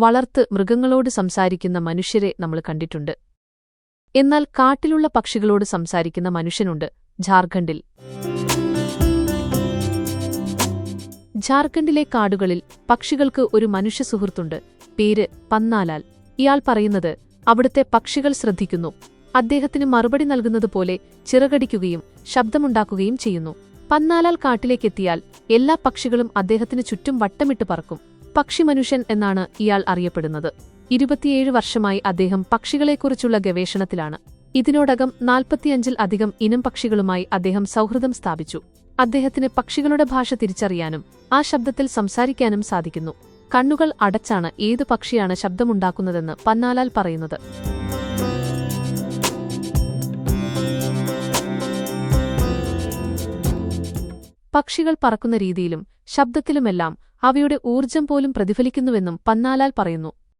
വളർത്ത് മൃഗങ്ങളോട് സംസാരിക്കുന്ന മനുഷ്യരെ നമ്മൾ കണ്ടിട്ടുണ്ട്. എന്നാൽ കാട്ടിലുള്ള പക്ഷികളോട് സംസാരിക്കുന്ന മനുഷ്യനുണ്ട് ഝാർഖണ്ഡിൽ. ഝാർഖണ്ഡിലെ കാടുകളിൽ പക്ഷികൾക്ക് ഒരു മനുഷ്യ സുഹൃത്തുണ്ട്. പേര് പന്നാലാൽ. ഇയാൾ പറയുന്നത് അവിടുത്തെ പക്ഷികൾ ശ്രദ്ധിക്കുന്നു. അദ്ദേഹത്തിന് മറുപടി നൽകുന്നതുപോലെ ചിറകടിക്കുകയും ശബ്ദമുണ്ടാക്കുകയും ചെയ്യുന്നു. പന്നാലാൽ കാട്ടിലേക്കെത്തിയാൽ എല്ലാ പക്ഷികളും അദ്ദേഹത്തിന് ചുറ്റും വട്ടമിട്ട് പറക്കും. പക്ഷിമനുഷ്യൻ എന്നാണ് ഇയാൾ അറിയപ്പെടുന്നത്. 27 വർഷമായി അദ്ദേഹം പക്ഷികളെക്കുറിച്ചുള്ള ഗവേഷണത്തിലാണ്. ഇതിനോടകം 45-ൽ അധികം ഇനം പക്ഷികളുമായി അദ്ദേഹം സൗഹൃദം സ്ഥാപിച്ചു. അദ്ദേഹത്തിന് പക്ഷികളുടെ ഭാഷ തിരിച്ചറിയാനും ആ ശബ്ദത്തിൽ സംസാരിക്കാനും സാധിക്കുന്നു. കണ്ണുകൾ അടച്ചാണ് ഏതു പക്ഷിയാണ് ശബ്ദമുണ്ടാക്കുന്നതെന്ന് പന്നാലാൽ പറയുന്നത്. പക്ഷികൾ പറക്കുന്ന രീതിയിലും ശബ്ദത്തിലുമെല്ലാം അവയുടെ ഊർജ്ജം പോലും പ്രതിഫലിക്കുന്നുവെന്നും പന്നാലാൽ പറയുന്നു.